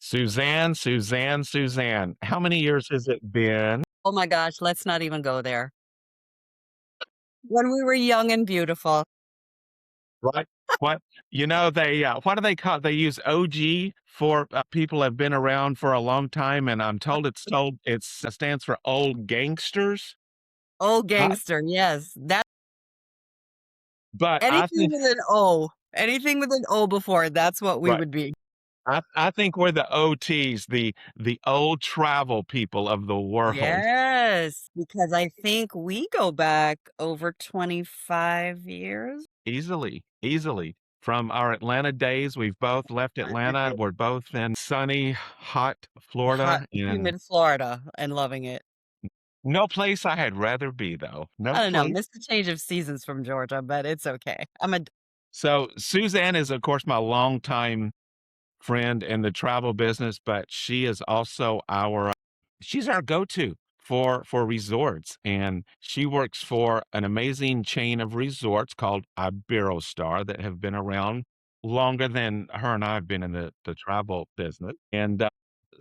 Suzanne, Suzanne, Suzanne. How many years has it been? Oh my gosh, let's not even go there. When we were young and beautiful. Right. What they what do they call? They use OG for people have been around for a long time, and I'm told it stands for old gangsters. Old I, gangster, yes. That but I anything think with an O. Anything with an O before, that's what we right. would be. I think we're the OTs, the old travel people of the world. Yes, because I think we go back over 25 years. Easily, easily. From our Atlanta days, we've both left Atlanta. We're both in sunny, hot Hot, Florida, and humid Florida and loving it. no place I had rather be, though. No I don't know, place. missed the change of seasons from Georgia, but it's okay. So Suzanne is, of course, my longtime friend in the travel business, but she is also she's our go-to for resorts, and she works for an amazing chain of resorts called Iberostar that have been around longer than her and I have been in the travel business. And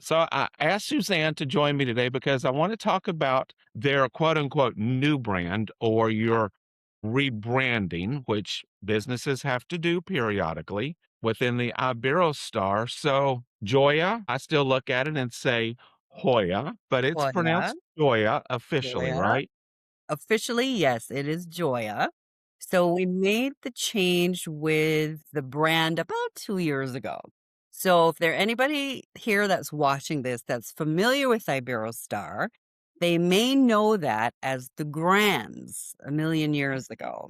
so I asked Suzanne to join me today because I want to talk about their quote unquote new brand or your rebranding, which businesses have to do periodically within the Iberostar. So Joya, I still look at it and say Hoya, but it's Joya, pronounced Joya officially, Joya. right? Officially, yes, it is JOIA. So we made the change with the brand about 2 years ago. So if there anybody here that's watching this that's familiar with Iberostar, they may know that as the Grands a million years ago.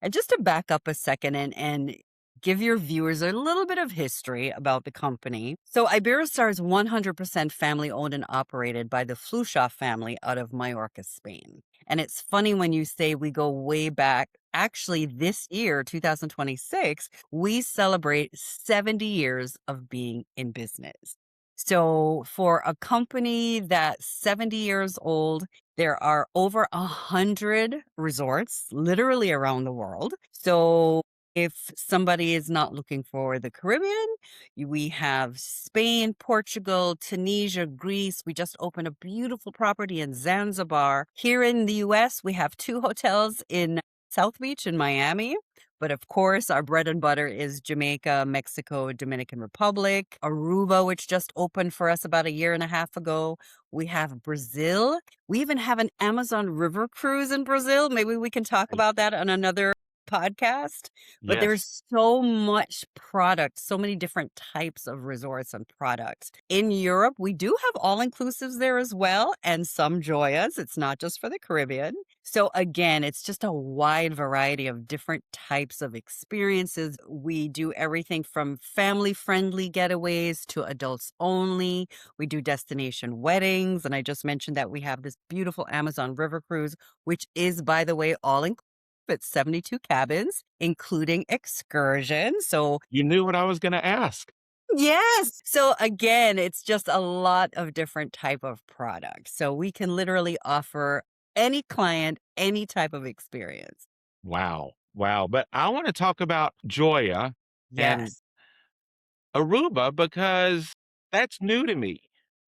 And just to back up a second and give your viewers a little bit of history about the company. So Iberostar is 100% family owned and operated by the Flusha family out of Mallorca, Spain. And it's funny when you say we go way back. Actually, this year, 2026, we celebrate 70 years of being in business. So, for a company that's 70 years old, there are over 100 resorts literally around the world. So, if somebody is not looking for the Caribbean, we have Spain, Portugal, Tunisia, Greece. We just opened a beautiful property in Zanzibar. Here in the US, we have two hotels in South Beach in Miami. But of course, our bread and butter is Jamaica, Mexico, Dominican Republic, Aruba, which just opened for us about a year and a half ago. We have Brazil. We even have an Amazon River cruise in Brazil. Maybe we can talk about that on another podcast. But Yes. there's so much product, so many different types of resorts and products. In Europe, we do have all inclusives there as well, and some Joyas. It's not just for the Caribbean. So again, it's just a wide variety of different types of experiences. We do everything from family friendly getaways to adults only. We do destination weddings. And I just mentioned that we have this beautiful Amazon River cruise, which is, by the way, all inclusive. It's 72 cabins, including excursions. So, You knew what I was going to ask. yes. So again, it's just a lot of different type of products. So we can literally offer any client any type of experience. Wow. Wow. But I want to talk about Joya and Yes, Aruba because that's new to me.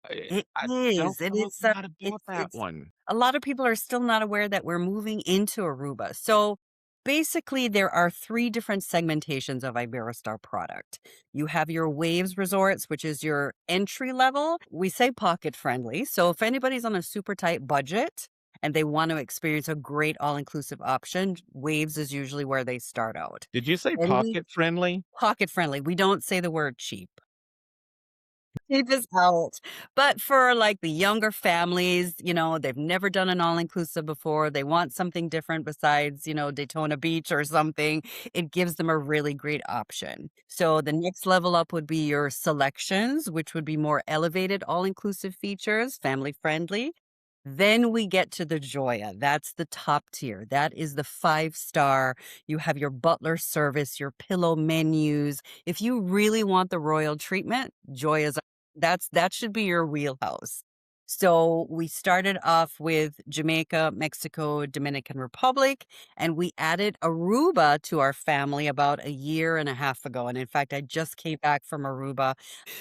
it I don't is. know a lot about that It's one. a lot of people are still not aware that we're moving into Aruba. So basically, there are three different segmentations of Iberostar product. You have your Waves resorts, which is your entry level. We say pocket friendly. So if anybody's on a super tight budget and they want to experience a great all inclusive option, Waves is usually where they start out. Did you say Then we pocket friendly? pocket friendly. We don't say the word cheap. Cheap is out. But for like the younger families, they've never done an all-inclusive before. They want something different besides, Daytona Beach or something. It gives them a really great option. So the next level up would be your selections, which would be more elevated all-inclusive features, family friendly. Then we get to the Joya. That's the top tier. That is the 5-star. You have your butler service, your pillow menus. If you really want the royal treatment, Joya's that should be your wheelhouse. So we started off with Jamaica, Mexico, Dominican Republic, and we added Aruba to our family about a year and a half ago. And in fact, I just came back from Aruba.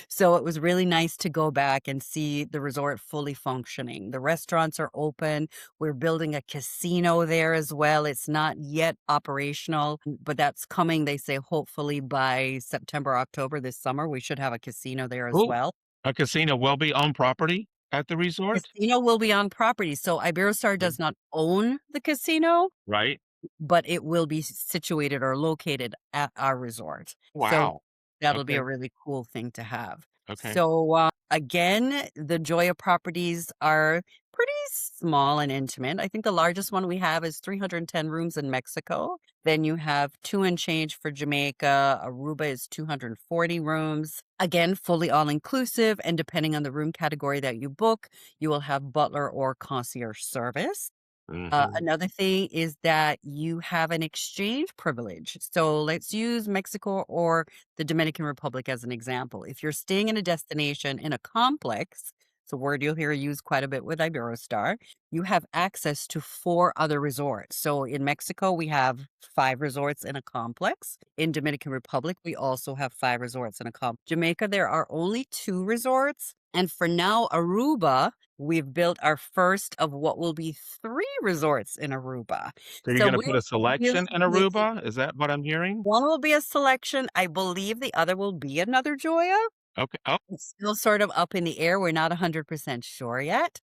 So it was really nice to go back and see the resort fully functioning. The restaurants are open. We're building a casino there as well. It's not yet operational, but that's coming, they say, hopefully by September, October this summer. We should have a casino there as Cool. well. A casino will be on property at the resort? Casino will be on property. So Iberostar Mm. does not own the casino, Right? but it will be situated or located at our resort. So Wow. that'll be a Okay, really cool thing to have. okay. So, again, the JOIA properties are pretty small and intimate. I think the largest one we have is 310 rooms in Mexico. Then you have 2 and change for Jamaica. Aruba is 240 rooms. Again, fully all inclusive. And depending on the room category that you book, you will have butler or concierge service. Mhm. Another thing is that you have an exchange privilege. So let's use Mexico or the Dominican Republic as an example. If you're staying in a destination in a complex, it's a word you'll hear used quite a bit with Iberostar, you have access to 4 other resorts. So in Mexico, we have 5 resorts in a complex. In Dominican Republic, we also have 5 resorts in a complex. Jamaica, there are only 2 resorts. And for now, Aruba, we've built our first of what will be 3 resorts in Aruba. So you're So gonna we're put a really selection in making Aruba? Is that what I'm hearing? one will be a selection. I believe the other will be another Joya. Okay. Oh, It's still sort of up in the air. We're not 100% sure yet.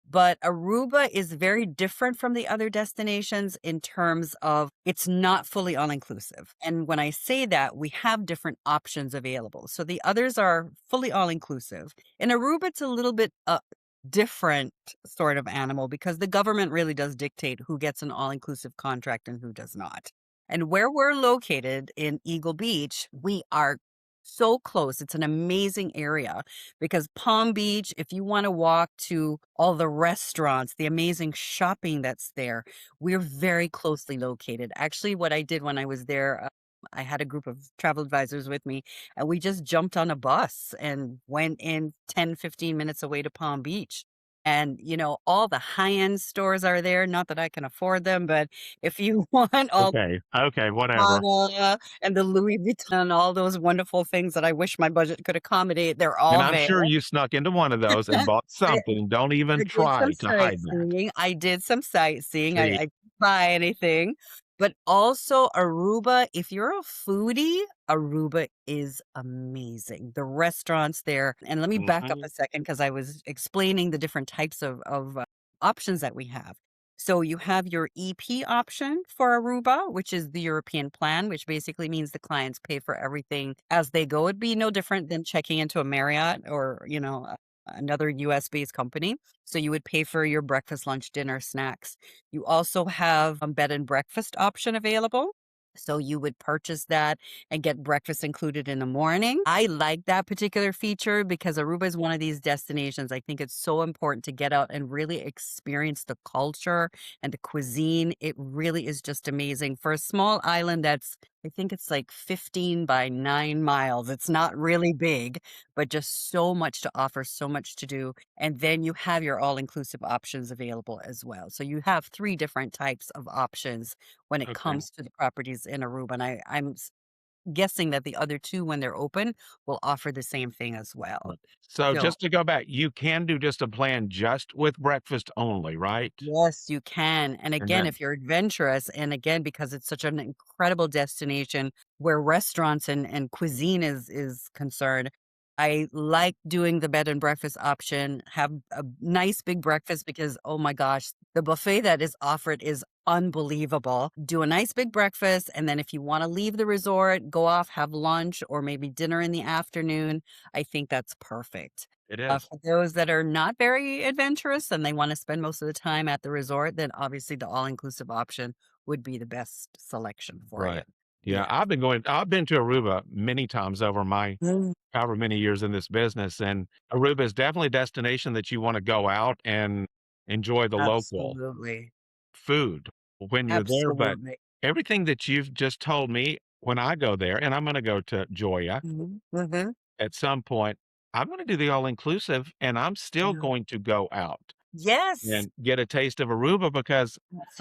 But Aruba is very different from the other destinations in terms of it's not fully all inclusive. And when I say that, we have different options available. So the others are fully all inclusive. In Aruba, it's a little bit different sort of animal because the government really does dictate who gets an all inclusive contract and who does not. And where we're located in Eagle Beach, we are so close. It's an amazing area because Palm Beach, if you want to walk to all the restaurants, the amazing shopping that's there, we're very closely located. Actually, what I did when I was there, I had a group of travel advisors with me, and we just jumped on a bus and went in 10, 15 minutes away to Palm Beach. And, all the high end stores are there. Not that I can afford them, but if you want all okay. Okay, whatever. Prada and the Louis Vuitton, all those wonderful things that I wish my budget could accommodate, they're And all I'm there. sure you snuck into one of those and bought I something. Don't even I did some try to hide that. sightseeing. I did some sightseeing. I See, didn't buy anything, but also Aruba, if you're a foodie, Aruba is amazing. The restaurants there, and let me back up a mhm, second because I was explaining the different types of options that we have. So you have your EP option for Aruba, which is the European plan, which basically means the clients pay for everything as they go. It'd be no different than checking into a Marriott or, another US based company. So you would pay for your breakfast, lunch, dinner, snacks. You also have a bed and breakfast option available. So you would purchase that and get breakfast included in the morning. I like that particular feature because Aruba is one of these destinations. I think it's so important to get out and really experience the culture and the cuisine. It really is just amazing for a small island that's, I think it's like 15 by 9 miles. It's not really big, but just so much to offer, so much to do. And then you have your all inclusive options available as well. So you have 3 different types of options when it okay. comes to the properties in Aruba. And I'm guessing that the other 2, when they're open, will offer the same thing as well. Right. So So just to go back, you can do just a plan just with breakfast only, right? yes, you can. And And again, then if you're adventurous, and again, because it's such an incredible destination where restaurants and cuisine is concerned, I like doing the bed and breakfast option, have a nice big breakfast because, oh my gosh, the buffet that is offered is unbelievable. Do a nice big breakfast. And then if you want to leave the resort, go off, have lunch or maybe dinner in the afternoon. I think that's perfect. it is. For those that are not very adventurous and they want to spend most of the time at the resort, then obviously the all-inclusive option would be the best selection for you. Right. Yeah, Yeah. I've been to Aruba many times over my Mm. however many years in this business, and Aruba is definitely a destination that you wanna go out and enjoy the local Absolutely. food when you're there, but Absolutely. everything that you've just told me, when I go there, and I'm gonna go to Joya Mhm. Mhm. at some point, I'm gonna do the all-inclusive, and I'm still Yeah. going to go out Yes, and get a taste of Aruba because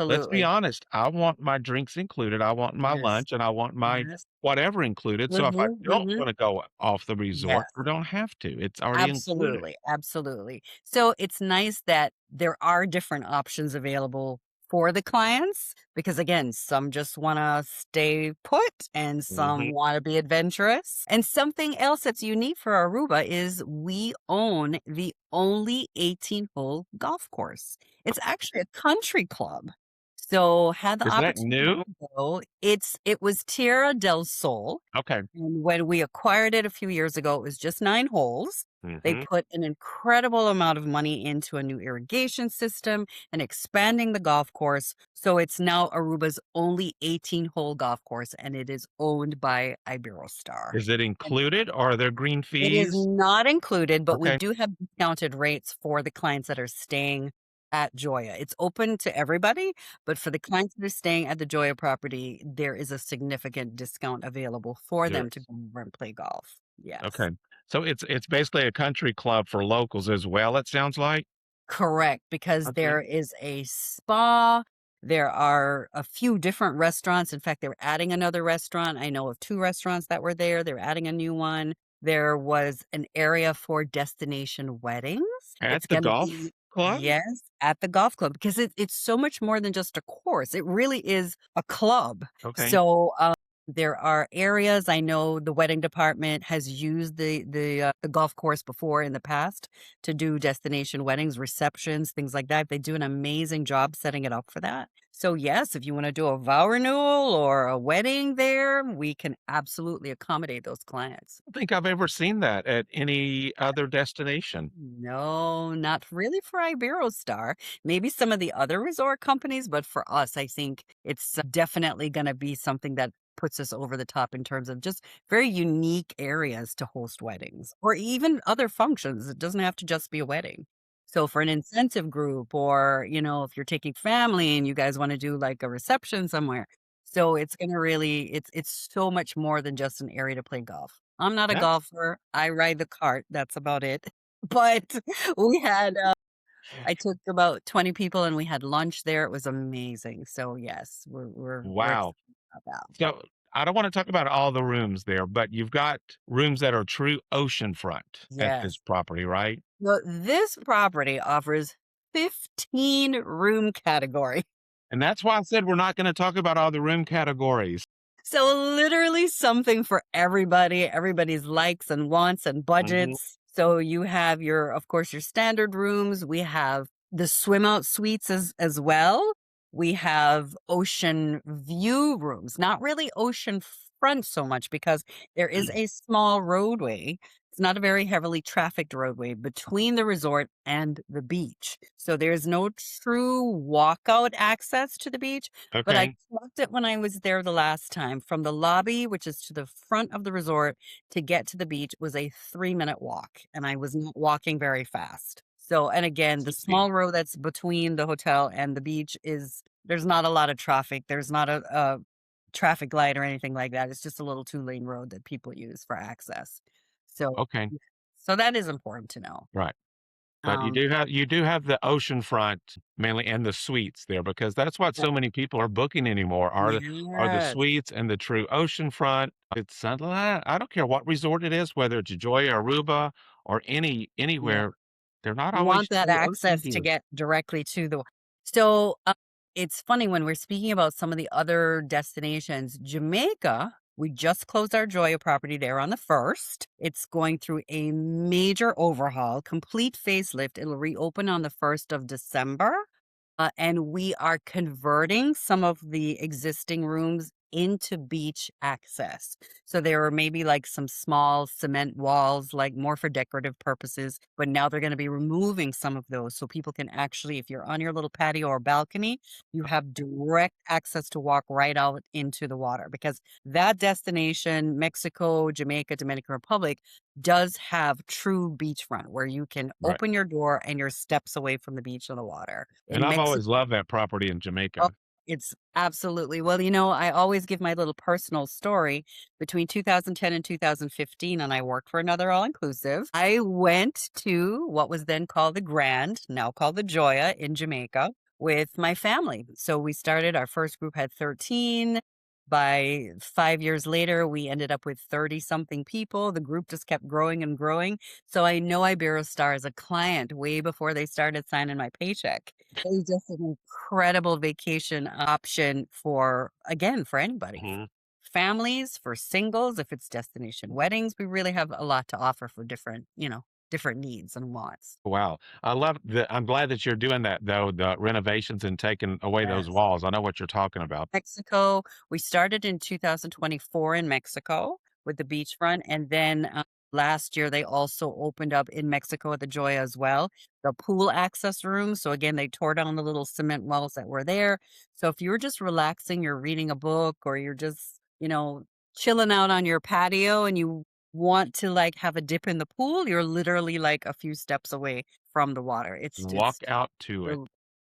let's be absolutely. honest, I want my drinks included, I want my Yes, lunch, and I want my yes. whatever included, so if I Mhm, don't mhm. wanna go off the resort, I Yes. don't have to, it's already included. Absolutely, absolutely. So it's nice that there are different options available for the clients because again, some just want to stay put and Mhm. some want to be adventurous. And something else that's unique for Aruba is we own the only 18-hole golf course. It's actually a country club. So had the Is that opportunity new? to go. It was Tierra del Sol, Okay. and when we acquired it a few years ago, it was just 9 holes. They Mhm. put an incredible amount of money into a new irrigation system and expanding the golf course. So it's now Aruba's only 18-hole golf course, and it is owned by Iberostar. Is it And included, or are there green it is fees? not included, but we Okay, do have discounted rates for the clients that are staying at JOIA. It's open to everybody, but for the clients that are staying at the JOIA property, there is a significant discount available for there them to is. go over and play golf. Yes. Okay. So it's basically a country club for locals as well, it sounds like? Correct, because Okay. there is a spa, there are a few different restaurants. In fact, they were adding another restaurant. I know of 2 restaurants that were there. They're adding a new one. There was an area for destination weddings. At It's the gonna golf be club? yes, at the golf club because it's so much more than just a course. It really is a club. Okay. So, there are areas I know the wedding department has used the golf course before in the past to do destination weddings, receptions, things like that. They do an amazing job setting it up for that. So, yes, if you want to do a vow renewal or a wedding there, we can absolutely accommodate those clients. I don't think I've ever seen that at any other destination. No, not really for Iberostar. Maybe some of the other resort companies, but for us, I think it's definitely going to be something that puts us over the top in terms of just very unique areas to host weddings or even other functions. It doesn't have to just be a wedding. So for an incentive group or, if you're taking family and you guys want to do like a reception somewhere. So it's going to really it's so much more than just an area to play golf. I'm not a That's golfer. I ride the cart. That's about it. But we had, I took about 20 people and we had lunch there. It was amazing. So yes, we're wow. excited about that. So, I don't wanna talk about all the rooms there, but you've got rooms that are true oceanfront at this Yes. property, right? Well, this property offers 15 room category. And that's why I said we're not gonna talk about all the room categories. So literally something for everybody, everybody's likes and wants and Mhm. budgets. So you have your, of course, your standard rooms. We have the swim out suites as well. We have ocean view rooms, not really ocean front so much because there is a small roadway. It's not a very heavily trafficked roadway between the resort and the beach. So there's no true walkout access to the beach, but I Okay. clocked it when I was there the last time. From the lobby, which is to the front of the resort, to get to the beach was a 3-minute walk, and I was not walking very fast. So, and again, It's the easy. small road that's between the hotel and the beach is there's not a lot of traffic. There's not a traffic light or anything like that. It's just a little 2-lane road that people use for access. So, Okay. yeah. So that is important to know. Right. But Um, you do have the oceanfront mainly and the suites there because that's what yeah. so many people are booking anymore are the Yes. suites and the true oceanfront. It's I don't care what resort it is, whether it's JOIA Aruba or Yeah. anywhere, they're not You always want that true ocean access to views. get directly to the so, it's funny when we're speaking about some of the other destinations, Jamaica, we just closed our Joya property there on the 1st. It's going through a major overhaul, complete facelift. It'll reopen on the 1st of December. And we are converting some of the existing rooms into beach access. So there are maybe like some small cement walls, like more for decorative purposes, but now they're going to be removing some of those so people can actually, if you're on your little patio or balcony, you have direct access to walk right out into the water because that destination, Mexico, Jamaica, Dominican Republic, does have true beachfront where you can Right. open your door and you're steps away from the beach and the water. And In I've Mexico, always loved that property in oh, Jamaica. It's absolutely well, you know, I always give my little personal story. Between 2010 and 2015, and I worked for another all-inclusive, I went to what was then called the Grand, now called the JOIA in Jamaica, with my family. So we started, our first group had 13. By 5 years later, we ended up with 30 something people. The group just kept growing and growing. So I know Iberostar as a client way before they started signing my paycheck. It was just an incredible vacation option for, again, for anybody. Mhm. Families, for singles, if it's destination weddings, we really have a lot to offer for different, different needs and wants. Wow. I'm glad that you're doing that though, the renovations and taking away those Yes. walls. I know what you're talking about. Mexico, we started in 2024 in Mexico with the beachfront, and then, last year, they also opened up in Mexico at the Joya as well, the pool access room. So again, they tore down the little cement walls that were there. So if you're just relaxing, you're reading a book, or you're just, chilling out on your patio and you want to, like, have a dip in the pool, you're literally, like, a few steps away from the water. It's Walk out to it. you're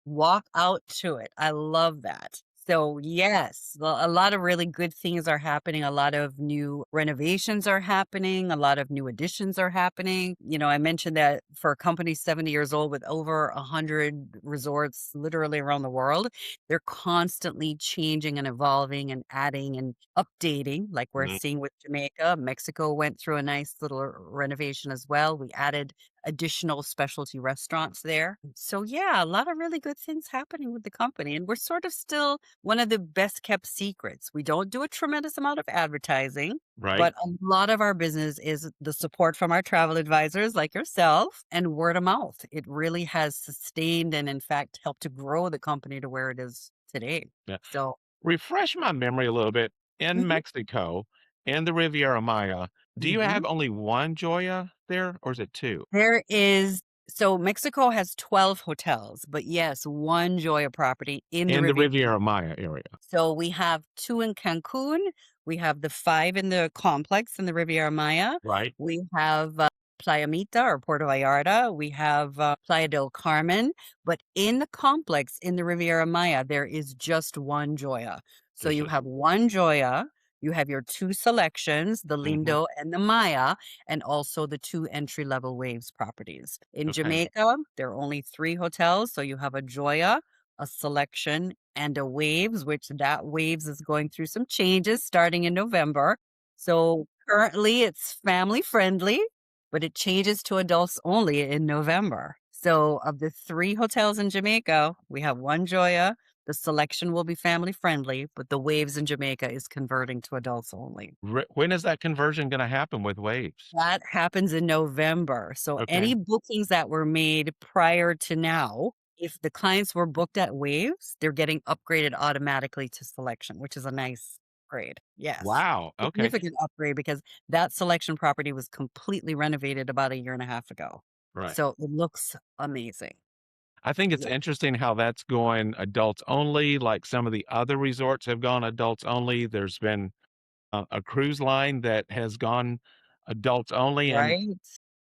walk out to it. I love that. So, yes, a lot of really good things are happening. A lot of new renovations are happening. A lot of new additions are happening. I mentioned that for a company 70 years old with over 100 resorts literally around the world, they're constantly changing and evolving and adding and updating, like we're Mhm. seeing with Jamaica. Mexico went through a nice little renovation as well. We added additional specialty restaurants there. So yeah, a lot of really good things happening with the company. And we're sort of still one of the best kept secrets. We don't do a tremendous amount of advertising, Right? but a lot of our business is the support from our travel advisors like yourself and word of mouth. It really has sustained and in fact helped to grow the company to where it is today. Yeah. So Refresh my memory a little bit. In mhm, Mexico, in the Riviera Maya, do you mhm. have only one Joya there or is it 2? There is so Mexico has 12 hotels, but yes, one Joya property in the In the Riviera. Riviera Maya area, So we have 2 in Cancun, we have the 5 in the complex in the Riviera Maya, right? we have, Playa Mita or Puerto Vallarta, we have, Playa del Carmen, but in the complex in the Riviera Maya, there is just 1 Joya. So There's you just have 1 Joya, you have your 2 selections, the mhm, Lindo and the Maya, and also the 2 entry-level Waves properties. In okay. Jamaica, there are only 3 hotels, so you have a Joya, a Selection, and a Waves, which that Waves is going through some changes starting in November. So currently it's family friendly, but it changes to adults only in November. So of the 3 hotels in Jamaica, we have 1 Joya. The Selection will be family friendly, but the Waves in Jamaica is converting to adults only. When is that conversion gonna happen with waves? That happens in November. So Okay. any bookings that were made prior to now, if the clients were booked at Waves, they're getting upgraded automatically to Selection, which is a nice grade. Yes. Wow, okay, Significant upgrade because that Selection property was completely renovated about a year and a half ago. right. So it looks amazing. I think it's Yeah. interesting how that's going adults only, like some of the other resorts have gone adults only. There's been a cruise line that has gone adults only, and Right?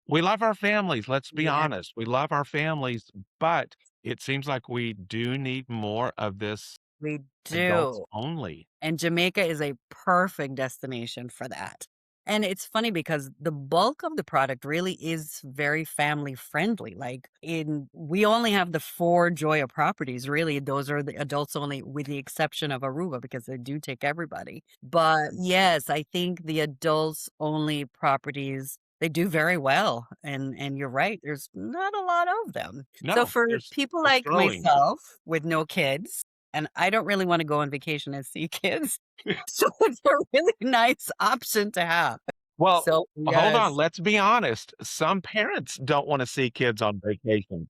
we love our families, let's be Yeah, honest. We love our families, but it seems like we do need more of this we adults do. only. And Jamaica is a perfect destination for that. And it's funny because the bulk of the product really is very family friendly. Like we only have the 4 Joya properties. Really, those are the adults only, with the exception of Aruba because they do take everybody. But yes, I think the adults only properties they do very well. And you're right. There's not a lot of them. So No, for there's people a like growing. myself with no kids, and I don't really wanna go on vacation and see kids. So it's a really nice option to have. Well, So, hold on, yes. let's be honest, some parents don't wanna see kids on vacation.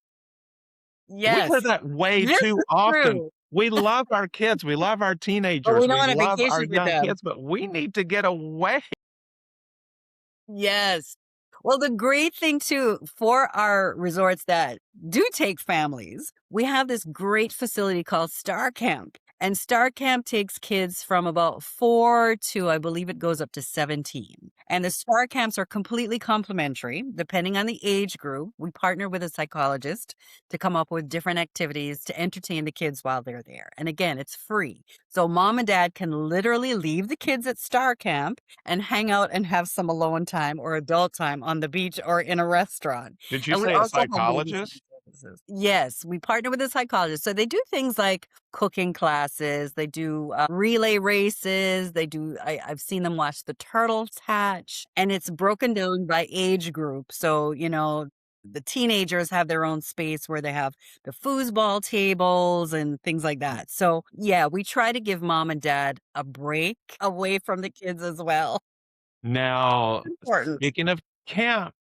We hear Yes. that way This too is often. true, We love our kids, we love our but teenagers, we don't we want a love our vacation with young them. kids, but we need to get away. Yes. Well, the great thing too for our resorts that do take families, we have this great facility called Star Camp. And Star Camp takes kids from about 4 to, I believe it goes up to 17. And the Star Camps are completely complimentary, depending on the age group. We partner with a psychologist to come up with different activities to entertain the kids while they're there. And again, it's free. So mom and dad can literally leave the kids at Star Camp and hang out and have some alone time or adult time on the beach or in a restaurant. Did you And we say a also have babysitting psychologist? services. Yes, we partner with a psychologist. So they do things like cooking classes, they do relay races, I've seen them watch the turtles hatch, and it's broken down by age group. So, the teenagers have their own space where they have the foosball tables and things like that. So, yeah, we try to give mom and dad a break away from the kids as well. Now, Important. speaking of camp,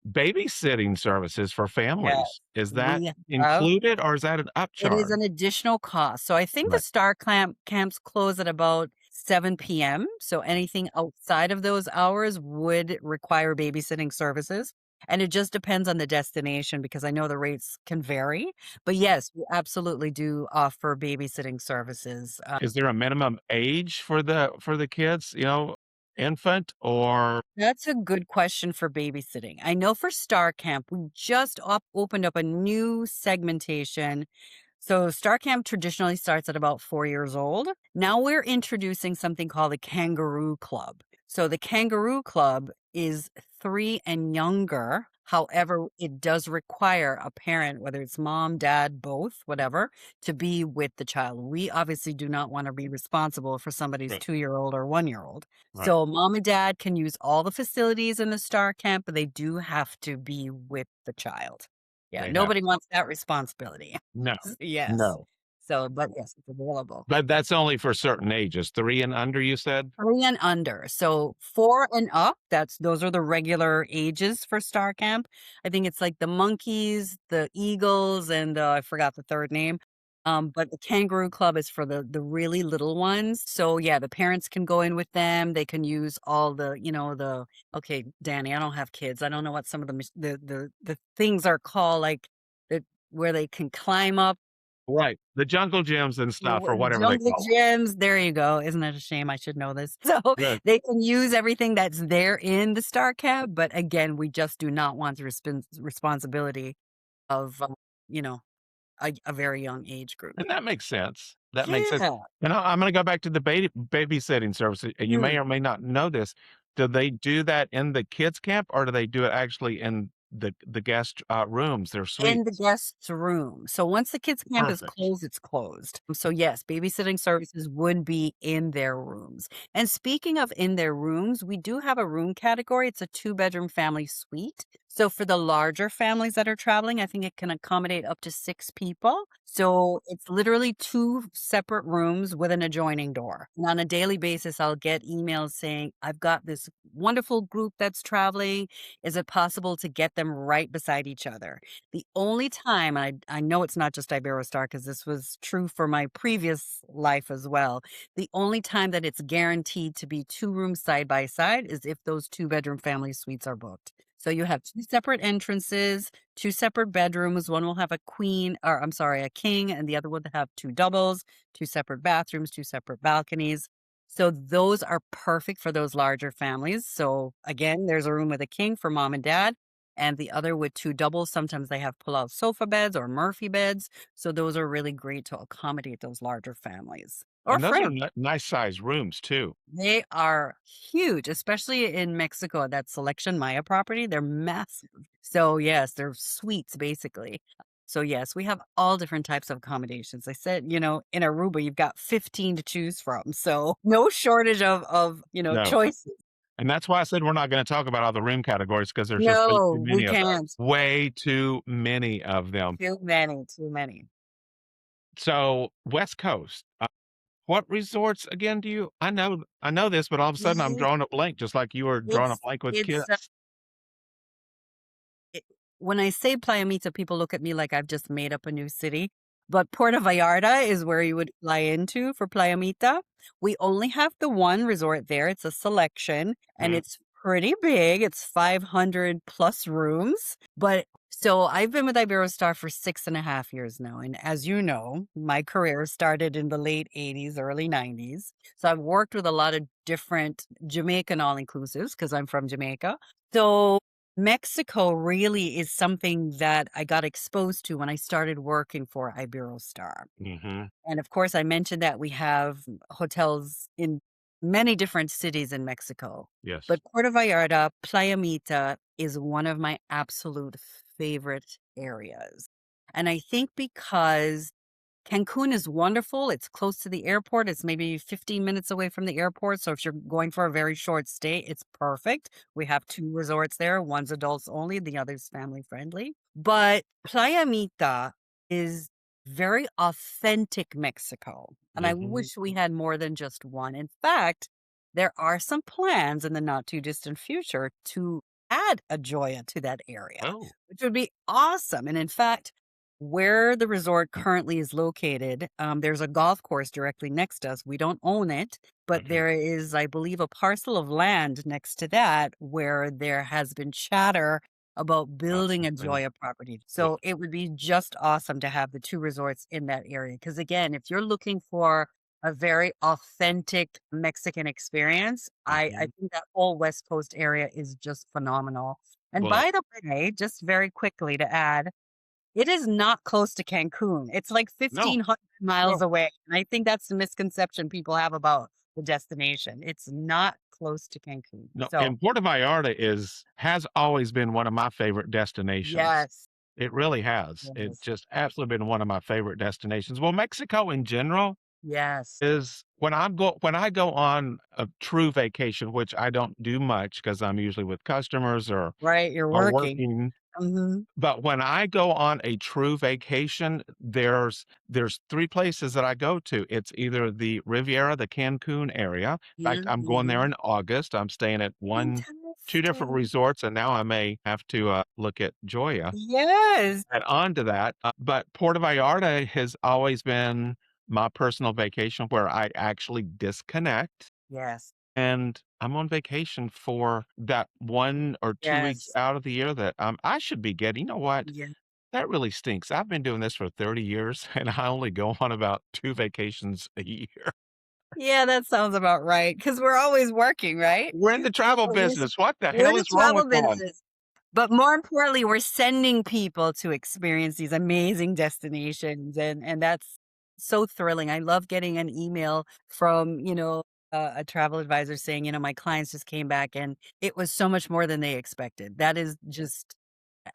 babysitting services for families, Yes. is that We have included or is that an It is upcharge? an additional cost. So I think the Right. Star camps close at about 7 p.m. So anything outside of those hours would require babysitting services. And it just depends on the destination because I know the rates can vary. But yes, we absolutely do offer babysitting services. Is there a minimum age for the kids, infant or That's a good question for babysitting. I know for Star Camp, we just opened up a new segmentation. So Star Camp traditionally starts at about 4 years old. Now we're introducing something called the Kangaroo Club. So the Kangaroo Club is 3 and younger. However, it does require a parent, whether it's mom, dad, both, whatever, to be with the child. We obviously do not want to be responsible for somebody's Right, 2-year-old or 1-year-old. right. So mom and dad can use all the facilities in the Star Camp, but they do have to be with the child. Yeah, They have nobody wants that responsibility. no, Yes. no. So, but yes, it's available. But that's only for certain ages, 3 and under, you said? 3 and under. So 4 and up, those are the regular ages for Star Camp. I think it's like the monkeys, the eagles, and I forgot the third name. But the Kangaroo Club is for the really little ones. So yeah, the parents can go in with them. They can use all the okay, Danny, I don't have kids. I don't know what some of the things are called, like the where they can climb up. Right. The jungle gyms and stuff or whatever they Jungle call gyms, there you go. Isn't that a shame? I should know this. So, them. they can use everything that's there in the Star Cab, but again, we just do not want the responsibility of, you know, a very young age group. And that makes sense. That makes sense. Yeah. And I'm gonna go back to the babysitting services, and you may Mm. or may not know this. Do they do that in the kids camp, or do they do it actually in the guest, rooms, their In the suites? guest's room. So once the kids' camp is Perfect. closed, it's closed. So yes, babysitting services would be in their rooms. And speaking of in their rooms, we do have a room category. It's a 2-bedroom family suite. So for the larger families that are traveling, I think it can accommodate up to 6 people. So it's literally 2 separate rooms with an adjoining door. And on a daily basis, I'll get emails saying, I've got this wonderful group that's traveling. Is it possible to get them right beside each other? The only time, I know it's not just Iberostar because this was true for my previous life as well. The only time that it's guaranteed to be 2 rooms side by side is if those 2-bedroom family suites are booked. So you have 2 separate entrances, 2 separate bedrooms. One will have a king, and the other will have 2 doubles, 2 separate bathrooms, 2 separate balconies. So those are perfect for those larger families. So again, there's a room with a king for mom and dad, and the other with 2 doubles. Sometimes they have pull-out sofa beds or Murphy beds. So those are really great to accommodate those larger families or And those are friends. nice sized rooms too. They are huge, especially in Mexico, that Selection Maya property. They're massive. So yes, they're suites basically. So yes, we have all different types of accommodations. I said, in Aruba, you've got 15 to choose from. So no shortage of No. choices. And that's why I said we're not gonna talk about all the room categories because there's just way too No, we many of them. can't. Way too many of them. Too many, too many. So, West Coast, what resorts again do you I know this, but all of a sudden I'm We drawing a blank just like you were drawing a it's blank with it's kids. it, when I say Playa Mita, people look at me like I've just made up a new city. But Puerto Vallarta is where you would fly into for Playa Mita. We only have the one resort there. It's a selection, and Mm, it's pretty big. It's 500 plus rooms. But so I've been with Iberostar for 6.5 years now. And as you know, my career started in the late 80s, early 90s. So I've worked with a lot of different Jamaican all inclusives because I'm from Jamaica. So Mexico really is something that I got exposed to when I started working for Iberostar. Mhm. And of course, I mentioned that we have hotels in many different cities in Mexico. Yes. But Puerto Vallarta, Playa Mita is one of my absolute favorite areas. And I think because Cancun is wonderful. It's close to the airport. It's maybe 15 minutes away from the airport. So if you're going for a very short stay, it's perfect. We have two resorts there. One's adults only, the other's family friendly. But Playa Mita is very authentic Mexico. And I Mhm. wish we had more than just one. In fact, there are some plans in the not too distant future to add a Joya to that area, Oh. which would be awesome. And in fact, where the resort currently is located, there's a golf course directly next to us. We don't own it, but Mhm. there is, I believe, a parcel of land next to that where there has been chatter about About building a something. Joya property. Well, So it would be just awesome to have the two resorts in that area. Because again, if you're looking for a very authentic Mexican experience, I mhm. think that whole West Coast area is just phenomenal. And Well, by the way, just very quickly to add, it is not close to Cancun. It's like no, 1,500 miles no, away, and I think that's the misconception people have about the destination. It's not close to Cancun. no, So, and Puerto Vallarta has always been one of my favorite destinations. yes, It really has. It's yes, just absolutely been one of my favorite destinations. Well, Mexico in general yes. is when I go on a true vacation, which I don't do much because 'cause I'm usually with customers Right, you're or working. working. Mhm, But when I go on a true vacation, there's 3 places that I go to. It's either the Riviera, the Cancun area. In fact, I'm going there mhm. in August. I'm staying at 2 different Fantastic. resorts, and now I may have to, look at Joya. Yes, Add on to that, but Puerto Vallarta has always been my personal vacation where I actually disconnect, yes, and I'm on vacation for that 1 or 2 weeks yes, out of the year that, I should be getting. You know what? yeah. That really stinks. I've been doing this for 30 years, and I only go on about 2 vacations a year. Yeah, that sounds about right. Because 'cause we're always working, right? We're in the travel But business. What the we're in hell the is wrong with travel that? business. But more importantly, we're sending people to experience these amazing destinations, and that's so thrilling. I love getting an email from, a travel advisor saying, "My clients just came back and it was so much more than they expected." That is just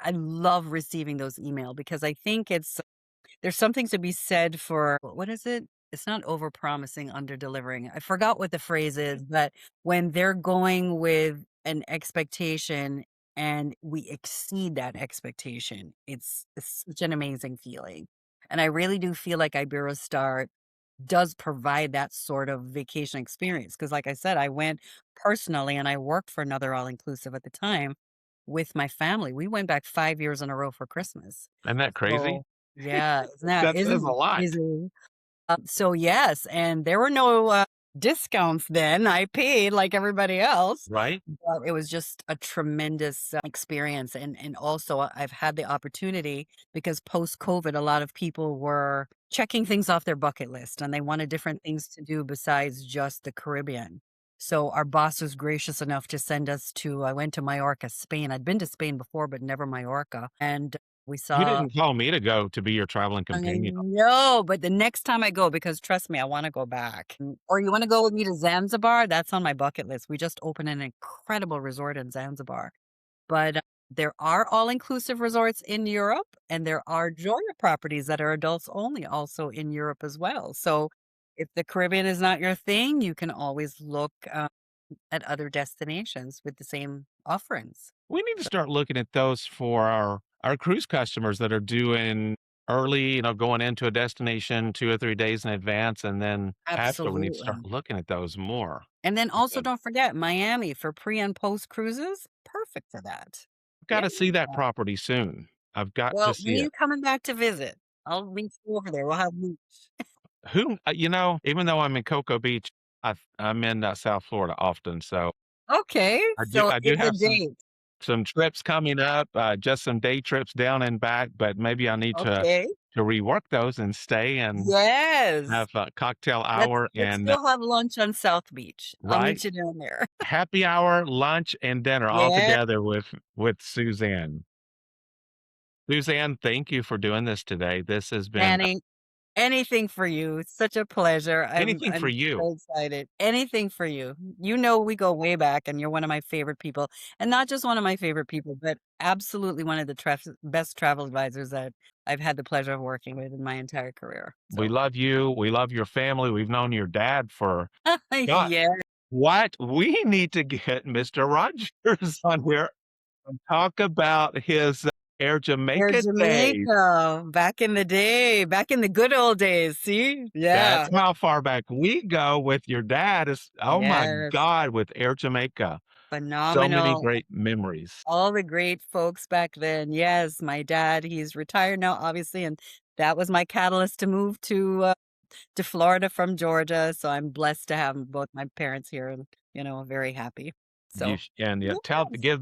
I love receiving those email because I think there's something to be said for what is it? It's not overpromising, under-delivering. I forgot what the phrase is, but when they're going with an expectation and we exceed that expectation, it's such an amazing feeling. And I really do feel like Iberostar does provide that sort of vacation experience. Because, like I said, I went personally and I worked for another all-inclusive at the time with my family. We went back 5 years in a row for Christmas. Isn't that crazy? So, yeah, That says isn't a it lot, crazy? So yes, and there were no, discounts then. I paid like everybody else, right? but it was just a tremendous, experience, and also I've had the opportunity because post-COVID, a lot of people were checking things off their bucket list, and they wanted different things to do besides just the Caribbean. So our boss was gracious enough to send us to I went to Mallorca, Spain. I'd been to Spain before, but never Mallorca, and we You saw didn't call me to go to be your traveling I companion. know, but the next time I go, because trust me, I wanna go back. Or you wanna go with me to Zanzibar? That's on my bucket list. We just opened an incredible resort in Zanzibar. But, there are all-inclusive resorts in Europe, and there are Joya properties that are adults only also in Europe as well. So, if the Caribbean is not your thing, you can always look, at other destinations with the same offerings. We need to start looking at those for our cruise customers that are doing early, going into a destination 2 or 3 days in advance, and then after, we need to start Absolutely. looking at those more. And then also Good. don't forget Miami for pre and post cruises, perfect for that. I've Yeah. gotta see that property soon. I've got to Well, see when are you it. coming back to visit? I'll meet you over there. We'll have lunch. Even though I'm in Cocoa Beach, I'm in, South Florida often, so Okay, so I do it's a have date. some trips coming up, just some day trips down and back, but maybe I need Okay. to rework those and stay and Yes. have a cocktail Let's hour let's and still have lunch on South Beach. I'll right? meet you down there. Happy hour, lunch, and dinner all Yeah, together with Suzanne. Suzanne, thank you for doing this today. This has been Danny, anything for you. It's such a pleasure. anything for I'm you. so excited. Anything for you. You know we go way back and you're one of my favorite people. And not just one of my favorite people, but absolutely one of the best travel advisors that I've had the pleasure of working with in my entire career. We So, love you. We love your family. We've known your dad for God. yeah. What? We need to get Mr. Rogers on here and talk about his Air Air Jamaica days. Jamaica, back in the day, back in the good old days. See? That's Yeah. how far back we go with your dad is oh my Yes. God, with Air Jamaica. So many Phenomenal. great memories. All the great folks back then. Yes, my dad, he's retired now, obviously, and that was my catalyst to move to Florida from Georgia. So I'm blessed to have both my parents here, and very happy. You So sh and yeah, tell yes, give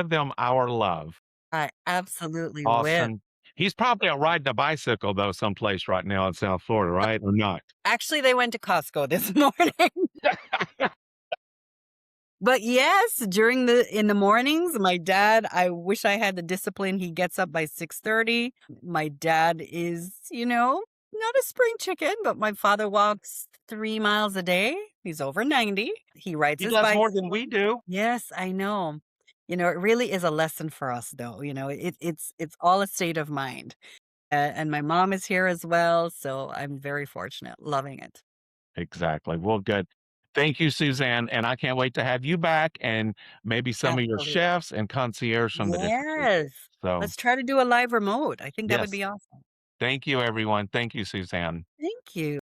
them our love. I absolutely will. Awesome. He's probably out riding a bicycle though someplace right now in South Florida, right? Or not? Actually, they went to Costco this morning. But yes, in the mornings, my dad, I wish I had the discipline. He gets up by 6:30. My dad is, not a spring chicken, but my father walks 3 miles a day. He's over 90. He rides He his does more than bicycle. we do. Yes, I know. It really is a lesson for us though. It's all a state of mind. And my mom is here as well, so I'm very fortunate, loving it. Exactly. Well, good. Thank you, Suzanne, and I can't wait to have you back and maybe some of your Absolutely. chefs and concierge from the different Yes. cruises. So, Let's try to do a live remote. I think that would yes. be awesome. Thank you, everyone. Thank you, Suzanne. Thank you.